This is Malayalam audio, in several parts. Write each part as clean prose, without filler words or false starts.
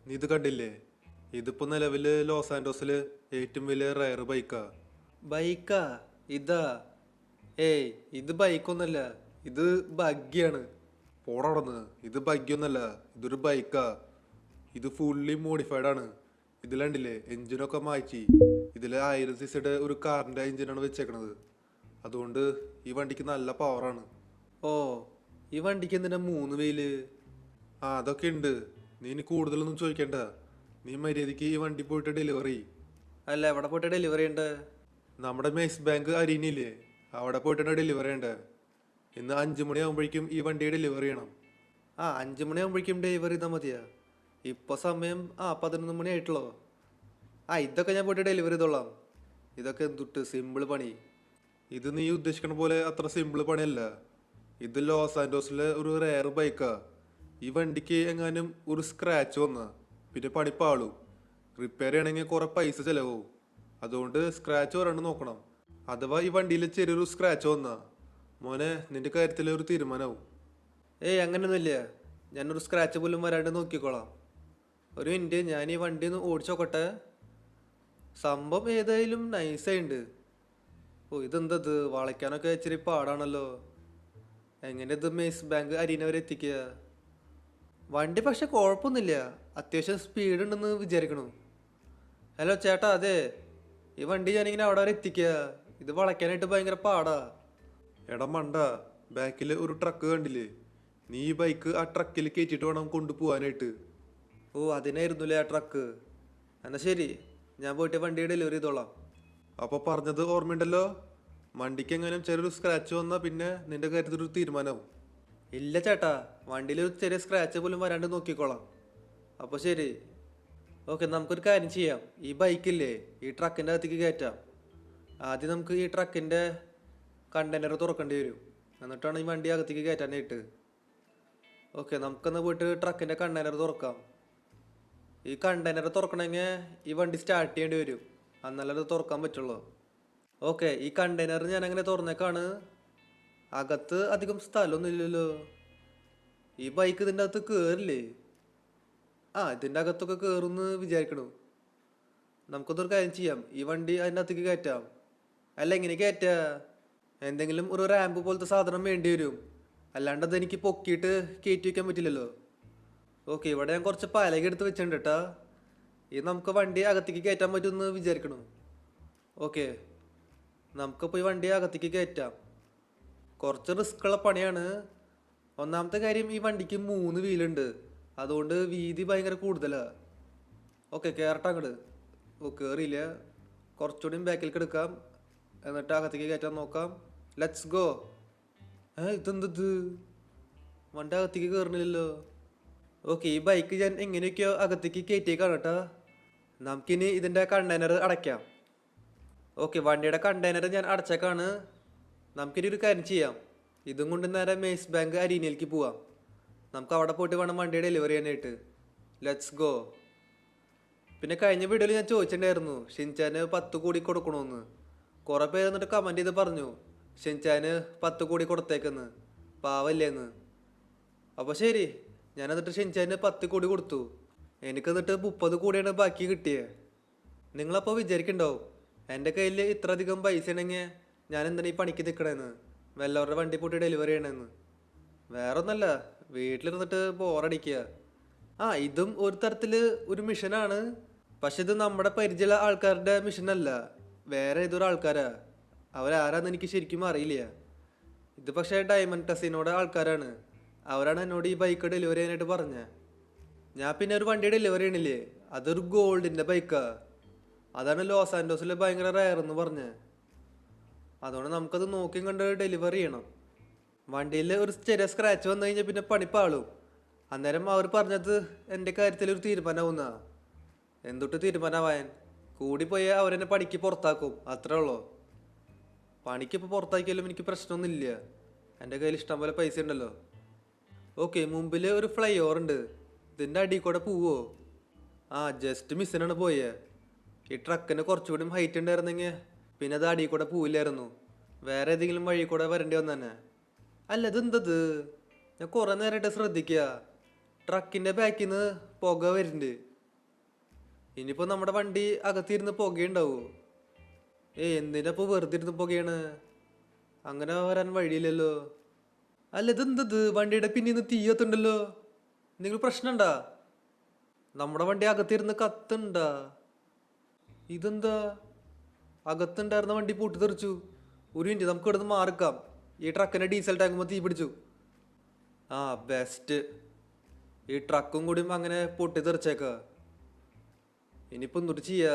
നീ ഇത് കണ്ടില്ലേ? ഇതിപ്പോ നിലവില് ലോസ് ആൻഡോസില് ഏറ്റവും വലിയ റയർ ബൈക്കാ. ബൈക്കാ? ഇതാ? ഏയ്, ഇത് ബൈക്കൊന്നല്ല, ഇത് ബഗ്ഗിയാണ്. പോടവിടുന്ന്. ഇത് ബഗ്ഗിയൊന്നല്ല, ഇതൊരു ബൈക്കാ. ഇത് ഫുള്ളി മോഡിഫൈഡ് ആണ്. ഇതിൽ കണ്ടില്ലേ, എഞ്ചിനൊക്കെ മാറ്റി. ഇതില് 1000cc ഒരു കാറിന്റെ എഞ്ചിനാണ് വെച്ചേക്കണത്. അതുകൊണ്ട് ഈ വണ്ടിക്ക് നല്ല പവറാണ്. ഓ, ഈ വണ്ടിക്ക് എന്തിനാ 3 വീല്? അതൊക്കെ ഉണ്ട്. നീ ഇനി കൂടുതലൊന്നും ചോദിക്കണ്ട. നീ മര്യാദക്ക് ഈ വണ്ടി പോയിട്ട് ഡെലിവറി. അല്ല, എവിടെ പോയിട്ട് ഡെലിവറി ഉണ്ട്? നമ്മുടെ മെയ്സ് ബാങ്ക് അരീനയില്ലേ, അവിടെ പോയിട്ടാണ് ഡെലിവറി ചെയ്യേണ്ടത്. ഇന്ന് 5 മണിയാകുമ്പോഴേക്കും ഈ വണ്ടി ഡെലിവറി ചെയ്യണം. 5 മണിയാകുമ്പോഴേക്കും ഡെലിവറി ചെയ്താൽ മതിയാ? ഇപ്പോൾ സമയം 11 മണി ആയിട്ടുള്ളോ? ഇതൊക്കെ ഞാൻ പോയിട്ട് ഡെലിവറി ചെയ്തോളാം. ഇതൊക്കെ എന്തുട്ട് സിമ്പിൾ പണി. ഇത് നീ ഉദ്ദേശിക്കണ പോലെ അത്ര സിമ്പിൾ പണിയല്ല. ഇത് ലോസ് ആൻഡോസിലെ ഒരു റെയർ ബൈക്കാ. ഈ വണ്ടിക്ക് എങ്ങാനും ഒരു സ്ക്രാച്ച് വന്ന പിന്നെ പണി പാളും. റിപ്പയർ ചെയ്യണമെങ്കിൽ കുറെ പൈസ ചിലവും. അതുകൊണ്ട് സ്ക്രാച്ച് വരാണ്ട് നോക്കണം. അഥവാ ഈ വണ്ടിയിൽ ചെറിയൊരു സ്ക്രാച്ച് വന്ന മോനെ, നിന്റെ കാര്യത്തിൽ ഒരു തീരുമാനമാവും. ഏയ്, അങ്ങനെയൊന്നുമില്ല. ഞാനൊരു സ്ക്രാച്ച് പോലും വരാണ്ട് നോക്കിക്കോളാം. ഒരു മിനിറ്റ്, ഞാൻ ഈ വണ്ടി ഒന്ന് ഓടിച്ചു നോക്കട്ടെ. സംഭവം ഏതായാലും നൈസായിട്ടുണ്ട്. ഓ, ഇതെന്തത് വളയ്ക്കാനൊക്കെ ഇച്ചിരി പാടാണല്ലോ. എങ്ങനെ ഇത് മെയ്സ് ബാങ്ക് അരീന വരെ എത്തിക്കുക? വണ്ടി പക്ഷെ കുഴപ്പമൊന്നുമില്ല, അത്യാവശ്യം സ്പീഡ് ഉണ്ടെന്ന് വിചാരിക്കണു. ഹലോ ചേട്ടാ, അതെ, ഈ വണ്ടി ഞാനിങ്ങനെ അവിടെ വരെ എത്തിക്കുക. ഇത് വളയ്ക്കാനായിട്ട് ഭയങ്കര പാടാ. എടാ മണ്ട, ബാക്കിൽ ഒരു ട്രക്ക് കണ്ടില്ലേ? നീ ഈ ബൈക്ക് ആ ട്രക്കിൽ കയറ്റിട്ട് വേണം കൊണ്ടുപോകാനായിട്ട്. ഓ, അതിനായിരുന്നില്ലേ ആ ട്രക്ക്? എന്നാ ശരി, ഞാൻ പോയിട്ട് വണ്ടി ഡെലിവറി ചെയ്തോളാം. അപ്പൊ പറഞ്ഞത് ഓർമ്മയുണ്ടല്ലോ? വണ്ടിക്ക് എങ്ങനെയും ചെറിയൊരു സ്ക്രാച്ച് വന്നാൽ പിന്നെ നിന്റെ കാര്യത്തിൽ ഒരു തീരുമാനമാവും. ഇല്ല ചേട്ടാ, വണ്ടിയിൽ ഒരു ചെറിയ സ്ക്രാച്ച് പോലും വരാണ്ട് നോക്കിക്കോളാം. അപ്പോൾ ശരി. ഓക്കെ, നമുക്കൊരു കാര്യം ചെയ്യാം. ഈ ബൈക്കില്ലേ, ഈ ട്രക്കിൻ്റെ അകത്തേക്ക് കയറ്റാം. ആദ്യം നമുക്ക് ഈ ട്രക്കിൻ്റെ കണ്ടെയ്നർ തുറക്കേണ്ടി വരും, എന്നിട്ടാണ് ഈ വണ്ടി അകത്തേക്ക് കയറ്റാനായിട്ട്. ഓക്കെ, നമുക്കൊന്ന് പോയിട്ട് ട്രക്കിൻ്റെ കണ്ടെയ്നർ തുറക്കാം. ഈ കണ്ടെയ്നർ തുറക്കണമെങ്കിൽ ഈ വണ്ടി സ്റ്റാർട്ട് ചെയ്യേണ്ടി വരും, എന്നാലേ അത് തുറക്കാൻ പറ്റുള്ളൂ. ഓക്കെ, ഈ കണ്ടെയ്നർ ഞാൻ അങ്ങനെ തുറന്നേക്കാണ്. അകത്ത് അധികം സ്ഥലമൊന്നും ഇല്ലല്ലോ. ഈ ബൈക്ക് ഇതിൻ്റെ അകത്ത് കയറില്ലേ? ഇതിൻ്റെ അകത്തൊക്കെ കയറുമെന്ന് വിചാരിക്കണു. നമുക്കൊന്നൊരു കാര്യം ചെയ്യാം, ഈ വണ്ടി അതിൻ്റെ അകത്തേക്ക് കയറ്റാം. അല്ല, എങ്ങനെ കയറ്റാ? എന്തെങ്കിലും ഒരു റാമ്പ് പോലത്തെ സാധനം വേണ്ടി വരും, അല്ലാണ്ട് അതെനിക്ക് പൊക്കിയിട്ട് കയറ്റി വയ്ക്കാൻ പറ്റില്ലല്ലോ. ഓക്കെ, ഇവിടെ ഞാൻ കുറച്ച് പലക എടുത്ത് വെച്ചിട്ടുണ്ട് കേട്ടാ. ഇത് നമുക്ക് വണ്ടി അകത്തേക്ക് കയറ്റാൻ പറ്റുമെന്ന് വിചാരിക്കണു. ഓക്കെ, നമുക്കിപ്പോൾ ഈ വണ്ടി അകത്തേക്ക് കയറ്റാം. കുറച്ച് റിസ്ക്കുള്ള പണിയാണ്. ഒന്നാമത്തെ കാര്യം, ഈ വണ്ടിക്ക് 3 വീലുണ്ട്, അതുകൊണ്ട് വീതി ഭയങ്കര കൂടുതലാണ്. ഓക്കെ, കയറട്ടെ അങ്ങോട്ട്. ഓ, കയറിയില്ല. കുറച്ചുകൂടി ബാക്കിലേക്ക് എടുക്കാം, എന്നിട്ട് അകത്തേക്ക് കയറ്റാൻ നോക്കാം. Let's go. ഇതെന്തത്? വണ്ടി അകത്തേക്ക് കയറണില്ലല്ലോ. ഓക്കെ, ഈ ബൈക്ക് ഞാൻ എങ്ങനെയൊക്കെയോ അകത്തേക്ക് കയറ്റിയേക്കാണ് കേട്ടോ. നമുക്കിനി ഇതിൻ്റെ കണ്ടെയ്നർ അടയ്ക്കാം. ഓക്കെ, വണ്ടിയുടെ കണ്ടെയ്നർ ഞാൻ അടച്ചേക്കാണ്. നമുക്കിനി ഒരു കാര്യം ചെയ്യാം, ഇതും കൊണ്ട് നേരെ മെയ്സ് ബാങ്ക് അരീനയിലേക്ക് പോവാം. നമുക്ക് അവിടെ പോയിട്ട് വേണം വണ്ടി ഡെലിവറി ചെയ്യാനായിട്ട്. Let's go. പിന്നെ കഴിഞ്ഞ വീഡിയോയിൽ ഞാൻ ചോദിച്ചിട്ടുണ്ടായിരുന്നു ഷിൻചാന് 10 കോടി കൊടുക്കണമെന്ന്. കുറേ പേര് എന്നിട്ട് കമൻറ്റ് ചെയ്ത് പറഞ്ഞു ഷിൻചാന് 10 കോടി കൊടുത്തേക്കെന്ന്, പാവല്ലേന്ന്. അപ്പോൾ ശരി, ഞാൻ എന്നിട്ട് ഷിൻചാന് 10 കോടി കൊടുത്തു. എനിക്ക് എന്നിട്ട് 30 കോടിയാണ് ബാക്കി കിട്ടിയത്. നിങ്ങളപ്പോൾ വിചാരിക്കണ്ടാവും, എൻ്റെ കയ്യിൽ ഇത്ര അധികം പൈസ ഉണ്ടെങ്കിൽ ഞാൻ എന്താണ് ഈ പണിക്ക് നിൽക്കണേന്ന്, വല്ലവരുടെ വണ്ടി പോയിട്ട് ഡെലിവറി ചെയ്യണമെന്ന്. വേറെ ഒന്നല്ല, വീട്ടിലിരുന്നിട്ട് ബോറടിക്കുക. ഇതും ഒരു തരത്തിൽ ഒരു മിഷനാണ്. പക്ഷെ ഇത് നമ്മുടെ പരിചയമുള്ള ആൾക്കാരുടെ മിഷനല്ല, വേറെ ഏതൊരു ആൾക്കാരാ. അവരാരാന്ന് എനിക്ക് ശരിക്കും അറിയില്ല. ഇത് പക്ഷേ ഡയമണ്ട് കസിനോടെ ആൾക്കാരാണ്. അവരാണ് എന്നോട് ഈ ബൈക്ക് ഡെലിവറി ചെയ്യാനായിട്ട് പറഞ്ഞത്. ഞാൻ പിന്നെ ഒരു വണ്ടി ഡെലിവറി ചെയ്യണില്ലേ, അതൊരു ഗോൾഡിൻ്റെ ബൈക്കാ. അതാണ് ലോസ് ആൻഡോസിൽ ഭയങ്കര റയർ എന്ന് പറഞ്ഞത്. അതുകൊണ്ട് നമുക്കത് നോക്കിയും കണ്ട് ഡെലിവറി ചെയ്യണം. വണ്ടിയിൽ ഒരു ചെറിയ സ്ക്രാച്ച് വന്നു കഴിഞ്ഞാൽ പിന്നെ പണിപ്പാളും. അന്നേരം അവർ പറഞ്ഞത് എൻ്റെ കാര്യത്തിൽ ഒരു തീരുമാനമാവുന്ന. എന്തൊട്ട് തീരുമാനമാവാൻ? കൂടിപ്പോയാൽ അവരെന്നെ പണിക്ക് പുറത്താക്കും, അത്രേ ഉള്ളൂ. പണിക്കിപ്പോൾ പുറത്താക്കിയാലും എനിക്ക് പ്രശ്നമൊന്നുമില്ല, എൻ്റെ കയ്യിൽ ഇഷ്ടം പോലെ പൈസ ഉണ്ടല്ലോ. ഓക്കെ, മുമ്പിൽ ഒരു ഫ്ലൈ ഓവർ ഉണ്ട്, ഇതിൻ്റെ അടിയിൽ കൂടെ പോവോ? ജസ്റ്റ് മിസ്സിനാണ് പോയേ. ഈ ട്രക്കിന് കുറച്ചുകൂടി ഹൈറ്റ് ഉണ്ടായിരുന്നെങ്കിൽ പിന്നെ അത് അടിയിൽ കൂടെ പോവില്ലായിരുന്നു, വേറെ ഏതെങ്കിലും വഴി കൂടെ വരേണ്ടി വന്നു തന്നെ. അല്ല, ഇതെന്തത്? ഞാൻ കുറേ നേരമായിട്ട് ശ്രദ്ധിക്കുക, ട്രക്കിൻ്റെ ബാക്കിൽ നിന്ന് പുക വരുന്നുണ്ട്. ഇനിയിപ്പോ നമ്മുടെ വണ്ടി അകത്തിരുന്ന് പുകയുണ്ടാവോ? എന്തിനാ ഇപ്പൊ വെറുതെ ഇരുന്ന് പുകയാണ്? അങ്ങനെ വരാൻ വഴിയില്ലല്ലോ. അല്ല ഇതെന്തത് വണ്ടിയുടെ പിന്നീന്ന് തീ കത്തുണ്ടല്ലോ. എന്തെങ്കിലും പ്രശ്നമുണ്ടാ? നമ്മുടെ വണ്ടി അകത്തിരുന്ന് കത്തുണ്ടാ? ഇതെന്താ? അകത്തുണ്ടായിരുന്ന വണ്ടി പൊട്ടിത്തെറിച്ചു. ഒരു മിനിറ്റ്, നമുക്ക് ഇവിടുന്ന് മാറിക്കാം. ഈ ട്രക്കിന്റെ ഡീസൽ ടാങ്കുമ്പോൾ തീ പിടിച്ചു. ആ ബെസ്റ്റ്. ഈ ട്രക്കും കൂടിയും അങ്ങനെ പൊട്ടിത്തെറിച്ചേക്ക. ഇനിയിപ്പോൾ എന്തൊട്ട് ചെയ്യാ?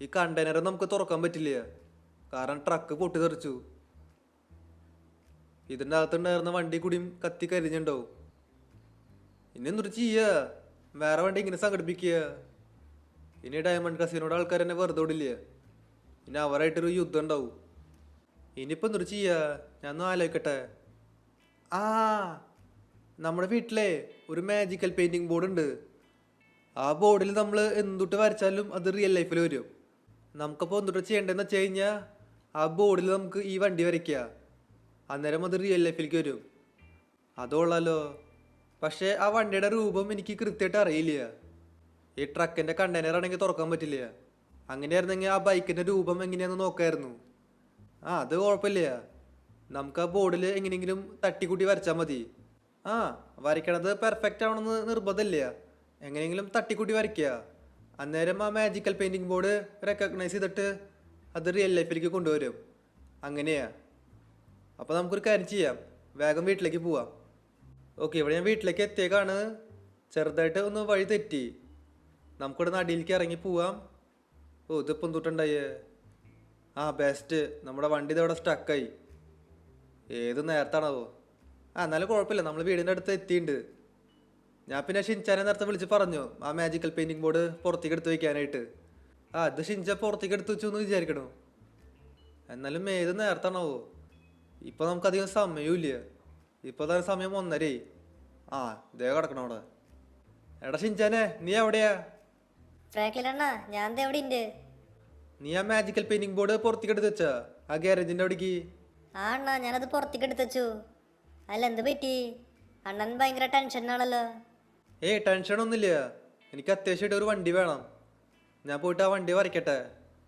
ഈ കണ്ടെയ്നർ നമുക്ക് തുറക്കാൻ പറ്റില്ല, കാരണം ട്രക്ക് പൊട്ടിത്തെറിച്ചു. ഇതിൻ്റെ അകത്തുണ്ടായിരുന്ന വണ്ടി കൂടിയും കത്തി കരിഞ്ഞുണ്ടാവും. ഇനി എന്തൊട്ട് ചെയ്യാ? വേറെ വണ്ടി ഇങ്ങനെ സംഘടിപ്പിക്കുക. ഇനി ഡയമണ്ട് കസിനോട് ആൾക്കാർ എന്നെ വെറുതെ വിടില്ല. ഇനി അവരായിട്ടൊരു യുദ്ധം ഉണ്ടാവും. ഇനിയിപ്പോൾ എന്തൊരു ചെയ്യാ? ഞാൻ ഒന്ന് ആലോചിക്കട്ടെ. ആ, നമ്മുടെ വീട്ടിലെ ഒരു മാജിക്കൽ പെയിൻറ്റിങ് ബോർഡ് ഉണ്ട്. ആ ബോർഡിൽ നമ്മൾ എന്തൊട്ട് വരച്ചാലും അത് റിയൽ ലൈഫിൽ വരും. നമുക്കപ്പോൾ എന്തൊട്ട് ചെയ്യേണ്ടതെന്ന് വെച്ച് കഴിഞ്ഞാൽ ആ ബോർഡിൽ നമുക്ക് ഈ വണ്ടി വരയ്ക്കുക. അന്നേരം അത് റിയൽ ലൈഫിലേക്ക് വരും. അതുകൊള്ളാലോ. പക്ഷേ ആ വണ്ടിയുടെ രൂപം എനിക്ക് കൃത്യമായിട്ട് അറിയില്ല. ഈ ട്രക്കിൻ്റെ കണ്ടെയ്നർ ആണെങ്കിൽ തുറക്കാൻ പറ്റില്ല. അങ്ങനെയായിരുന്നെങ്കിൽ ആ ബൈക്കിൻ്റെ രൂപം എങ്ങനെയാണെന്ന് നോക്കായിരുന്നു. അത് കുഴപ്പമില്ല. നമുക്ക് ആ ബോർഡിൽ എങ്ങനെയെങ്കിലും തട്ടിക്കൂട്ടി വരച്ചാൽ മതി. വരയ്ക്കണത് പെർഫെക്റ്റ് ആവണമെന്ന് നിർബന്ധമില്ല. എങ്ങനെയെങ്കിലും തട്ടിക്കൂട്ടി വരയ്ക്കുക. അന്നേരം ആ മാജിക്കൽ പെയിൻറ്റിങ് ബോർഡ് റെക്കഗ്നൈസ് ചെയ്തിട്ട് അത് റിയൽ ലൈഫിലേക്ക് കൊണ്ടുവരും. അങ്ങനെയാ. അപ്പോൾ നമുക്കൊരു കാര്യം ചെയ്യാം, വേഗം വീട്ടിലേക്ക് പോവാം. ഓക്കെ, ഇവിടെ ഞാൻ വീട്ടിലേക്ക് എത്തിയേക്കാണ്. ചെറുതായിട്ട് ഒന്ന് വഴി തെറ്റി. നമുക്കിവിടെ നടിയിലേക്ക് ഇറങ്ങി പോവാം. ഇതിപ്പം തൊട്ടുണ്ടായേ. ബെസ്റ്റ്. നമ്മുടെ വണ്ടി ഇതവിടെ സ്റ്റക്കായി. ഏത് നേരത്താണാവോ? എന്നാലും കുഴപ്പമില്ല, നമ്മൾ വീടിൻ്റെ അടുത്ത് എത്തിയിട്ടുണ്ട്. ഞാൻ പിന്നെ ഷിൻചാനെ നേരത്തെ വിളിച്ച് പറഞ്ഞു ആ മാജിക്കൽ പെയിൻറ്റിങ് ബോർഡ് പുറത്തേക്ക് എടുത്ത് വയ്ക്കാനായിട്ട്. ഇത് ഷിൻചാൻ പുറത്തേക്ക് എടുത്ത് വെച്ചു എന്ന് വിചാരിക്കണോ? എന്നാലും ഏത് നേരത്താണാവോ? ഇപ്പോൾ നമുക്കധികം സമയമില്ല. ഇപ്പോൾ തന്നെ സമയം 1:30. ഇതേ കിടക്കണം അവിടെ. എടാ ഷിൻചാനെ, നീ എവിടെയാ? നീ ആ മാജിക്കൽ പെയിന്റിംഗ് ബോർഡ് പുറത്തേക്ക് എടുത്ത് വെച്ചാ ആ ഗ്യാരേജിന്റെ അവിടേക്ക്? അണ്ണാ, ഞാനത് പുറത്തേക്ക് എടുത്തു. അല്ല, എന്ത് പറ്റി? അണ്ണൻ ഭയങ്കര ടെൻഷനാണല്ലോ. ടെൻഷൻ ഒന്നുമില്ല. എനിക്ക് അത്യാവശ്യമായിട്ട് ഒരു വണ്ടി വേണം. ഞാൻ പോയിട്ട് ആ വണ്ടി വരയ്ക്കട്ടെ.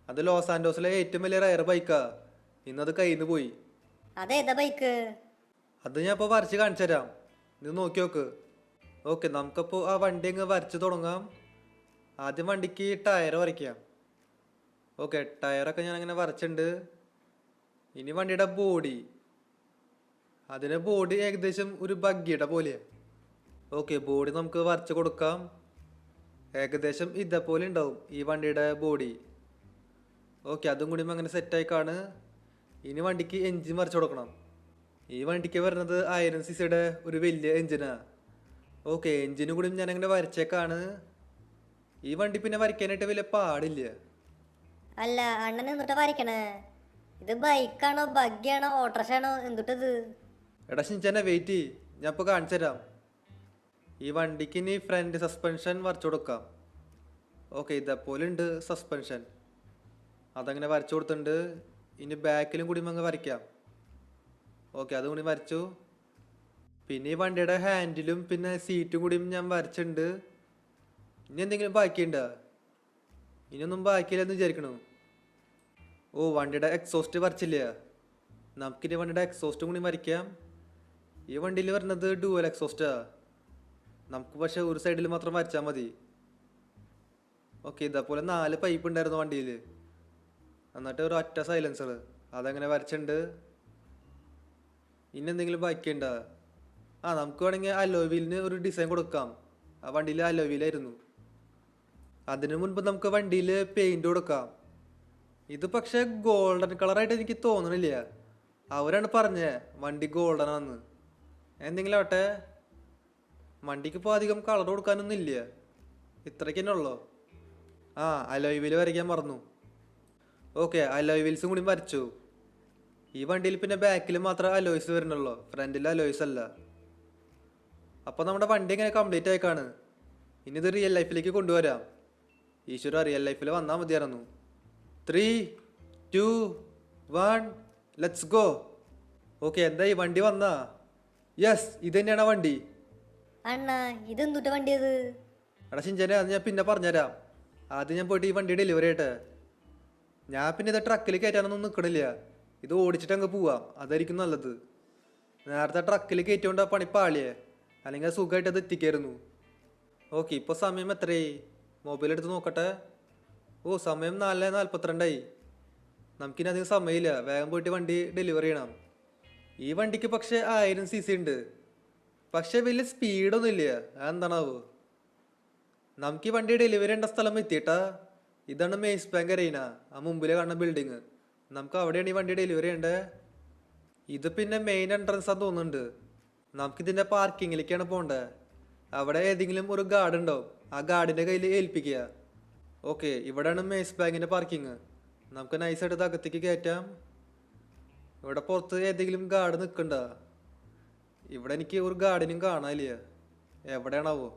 അത് ലോസ് ആൻഡോസിലെ ഏറ്റവും വലിയ റയർ ബൈക്കാ. ഇന്നത് കയ്യിൽ നിന്ന് പോയി. അതേതാ ബൈക്ക്? അത് ഞാൻ ഇപ്പോൾ വരച്ച് കാണിച്ചു തരാം. ഇത് നോക്കി നോക്ക്. ഓക്കെ, നമുക്കപ്പോൾ ആ വണ്ടി അങ്ങ് വരച്ച് തുടങ്ങാം. ആദ്യം വണ്ടിക്ക് ടയർ വരയ്ക്കാം. ഓക്കെ, ടയറൊക്കെ ഞാൻ അങ്ങനെ വരച്ചിട്ടുണ്ട്. ഇനി വണ്ടിയുടെ ബോഡി. അതിന് ബോഡി ഏകദേശം ഒരു ബഗ്ഗിയുടെ പോലെയാണ്. ഓക്കെ, ബോഡി നമുക്ക് വരച്ച് കൊടുക്കാം. ഏകദേശം ഇതേപോലെ ഉണ്ടാവും ഈ വണ്ടിയുടെ ബോഡി. ഓക്കെ, അതും കൂടി അങ്ങനെ സെറ്റായി കാണും. ഇനി വണ്ടിക്ക് എൻജിൻ വരച്ച് കൊടുക്കണം. ഈ വണ്ടിക്ക് വരുന്നത് 1000 cc ഒരു വലിയ എൻജിനാണ്. ഓക്കെ, എൻജിനും കൂടി ഞാൻ അങ്ങനെ വരച്ചേക്കാണ്. ഈ വണ്ടി പിന്നെ വരയ്ക്കാനായിട്ട് വലിയ പാടില്ല. അല്ല, അണ്ണൻ എന്തുട്ടാ വരയ്ക്കണേ? ഇത് ബൈക്കാണോ, ബഗ്ഗിയാണോ, ഓട്ടോറിക്ഷയാണോ, എന്തുട്ടത്? എടാ ഷിൻചാനെ വെയിറ്റ്, ഞാൻ ഇപ്പോൾ കാണിച്ചു തരാം. ഈ വണ്ടിക്ക് ഇനി ഫ്രണ്ട് സസ്പെൻഷൻ വരച്ചു കൊടുക്കാം. ഓക്കെ, ഇതേപോലെ ഉണ്ട് സസ്പെൻഷൻ. അതങ്ങനെ വരച്ചു കൊടുത്തിട്ടുണ്ട്. ഇനി ബാക്കിലും കൂടി അങ്ങ് വരയ്ക്കാം. ഓക്കെ, അതും കൂടി വരച്ചു. പിന്നെ ഈ വണ്ടിയുടെ ഹാൻഡിലും പിന്നെ സീറ്റും കൂടിയും ഞാൻ വരച്ചിട്ടുണ്ട്. ഇനി എന്തെങ്കിലും ബാക്കിയുണ്ടോ? ഇനിയൊന്നും ബാക്കിയില്ലെന്ന് വിചാരിക്കണു. വണ്ടിയുടെ എക്സോസ്റ്റ് വരച്ചില്ല. നമുക്കിനി വണ്ടിയുടെ എക്സോസ്റ്റും കൂടി വരയ്ക്കാം. ഈ വണ്ടിയിൽ വരുന്നത് ഡുവൽ എക്സോസ്റ്റാ. നമുക്ക് പക്ഷെ ഒരു സൈഡിൽ മാത്രം വരച്ചാൽ മതി. ഓക്കെ, ഇതേപോലെ 4 പൈപ്പ് ഉണ്ടായിരുന്നു വണ്ടിയിൽ. എന്നിട്ട് ഒരു ഒറ്റ സൈലൻസർ, അതങ്ങനെ വരച്ചിട്ടുണ്ട്. ഇനി എന്തെങ്കിലും ബാക്കിയുണ്ടോ? നമുക്ക് വേണമെങ്കിൽ അലോയ് വീലിന് ഒരു ഡിസൈൻ കൊടുക്കാം. ആ വണ്ടിയിൽ അലോയ് വീലായിരുന്നു. അതിനു മുൻപ് നമുക്ക് വണ്ടിയിൽ പെയിന്റ് കൊടുക്കാം. ഇത് പക്ഷെ ഗോൾഡൻ കളറായിട്ട് എനിക്ക് തോന്നണില്ല. അവരാണ് പറഞ്ഞേ വണ്ടി ഗോൾഡൻ ആണെന്ന്. എന്തെങ്കിലും ആവട്ടെ, വണ്ടിക്ക് ഇപ്പോൾ അധികം കളർ കൊടുക്കാനൊന്നും ഇല്ല. ഇത്രയ്ക്ക് തന്നെ ഉള്ളൂ. അലോയ് വീല് വരയ്ക്കാൻ മറന്നു. ഓക്കെ, അലോയ് വീൽസും കൂടി വരച്ചു. ഈ വണ്ടിയിൽ പിന്നെ ബാക്കിൽ മാത്രമേ അലോയ്സ് വരുന്നുള്ളൂ, ഫ്രണ്ടിൽ അലോയ്സ് അല്ല. അപ്പോൾ നമ്മുടെ വണ്ടി ഇങ്ങനെ കംപ്ലീറ്റ് ആയിക്കാണ്. ഇനി ഇത് റിയൽ ലൈഫിലേക്ക് കൊണ്ടുവരാം. ഈശ്വര, റിയൽ ലൈഫിൽ വന്നാൽ മതിയായിരുന്നു. 3, 2, 1 ലെറ്റ്സ് ഗോ. ഓക്കെ, എന്താ ഈ വണ്ടി വന്നാ? യെസ്, ഇത് തന്നെയാണ് വണ്ടി. അണ്ണാ, ഇതെന്തുട്ട വണ്ടിയത്? എടാ ഷിൻചാനെ, അത് ഞാൻ പിന്നെ പറഞ്ഞുതരാം. ആദ്യം ഞാൻ പോയിട്ട് ഈ വണ്ടി ഡെലിവറി ആയിട്ടെ. ഞാൻ പിന്നെ ഇത് ട്രക്കിൽ കയറ്റാനൊന്നും നിൽക്കണില്ല. ഇത് ഓടിച്ചിട്ട് അങ്ങ് പോവാം, അതായിരിക്കും നല്ലത്. നേരത്തെ ട്രക്കിൽ കയറ്റിയോണ്ട് ആ പണി പാളിയേ, അല്ലെങ്കിൽ സുഖമായിട്ട് അത് എത്തിക്കായിരുന്നു. ഓക്കെ, ഇപ്പോൾ സമയം എത്രയായി? മൊബൈൽ എടുത്ത് നോക്കട്ടെ. ഓ, സമയം 4:42. നമുക്കിനി അധികം സമയമില്ല, വേഗം പോയിട്ട് വണ്ടി ഡെലിവറി ചെയ്യണം. ഈ വണ്ടിക്ക് പക്ഷേ 1000 cc ഉണ്ട്, പക്ഷേ വലിയ സ്പീഡൊന്നും ഇല്ല. അതെന്താണാവോ? നമുക്ക് ഈ വണ്ടി ഡെലിവറി ചെയ്യേണ്ട സ്ഥലം എത്തിയിട്ടാ. ഇതാണ് മേസ് ബാങ്ക് അറീന, ആ മുമ്പിൽ കാണുന്ന ബിൽഡിങ്. നമുക്ക് അവിടെയാണ് ഈ വണ്ടി ഡെലിവറി ചെയ്യേണ്ടത്. ഇത് പിന്നെ മെയിൻ എൻട്രൻസ് ആണെന്ന് തോന്നുന്നുണ്ട്. നമുക്കിതിൻ്റെ പാർക്കിങ്ങിലേക്കാണ് പോകേണ്ടത്. അവിടെ ഏതെങ്കിലും ഒരു ഗാർഡ് ഉണ്ടാവും, ആ ഗാർഡിൻ്റെ കയ്യിൽ ഏൽപ്പിക്കുക. ഓക്കെ, ഇവിടെയാണ് മേസ് ബാങ്കിൻ്റെ പാർക്കിങ്. നമുക്ക് നൈസായിട്ട് ഇത് അകത്തേക്ക് കയറ്റാം. ഇവിടെ പുറത്ത് ഏതെങ്കിലും ഗാർഡ് നിൽക്കണ്ട? ഇവിടെ എനിക്ക് ഒരു ഗാർഡിനും കാണാനില്ല, എവിടെയാണാവോ?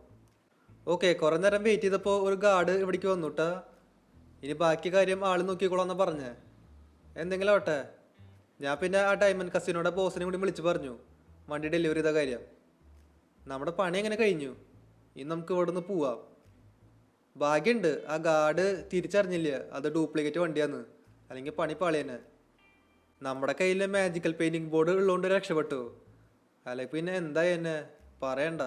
ഓക്കെ, കുറേ നേരം വെയിറ്റ് ചെയ്തപ്പോൾ ഒരു ഗാർഡ് ഇവിടേക്ക് വന്നുട്ടാ. ഇനി ബാക്കി കാര്യം ആൾ നോക്കിക്കോളാന്നാ പറഞ്ഞേ. എന്തെങ്കിലും ആവട്ടെ. ഞാൻ പിന്നെ ആ ഡയമണ്ട് കസിനോടെ ബോസിനെ കൂടി വിളിച്ച് പറഞ്ഞു വണ്ടി ഡെലിവറി ചെയ്ത കാര്യം. നമ്മുടെ പണി എങ്ങനെ കഴിഞ്ഞു? ഇനി നമുക്ക് ഇവിടെ നിന്ന് പോവാം. ഭാഗ്യമുണ്ട്, ആ ഗാർഡ് തിരിച്ചറിഞ്ഞില്ല അത് ഡ്യൂപ്ലിക്കേറ്റ് വണ്ടിയാന്ന്, അല്ലെങ്കിൽ പണി പാളി തന്നെ. നമ്മുടെ കയ്യിൽ മാജിക്കൽ പെയിന്റിംഗ് ബോർഡ് ഉള്ളതുകൊണ്ട് രക്ഷപ്പെട്ടു, അല്ലെങ്കിൽ പിന്നെ എന്താ തന്നെ പറയണ്ട.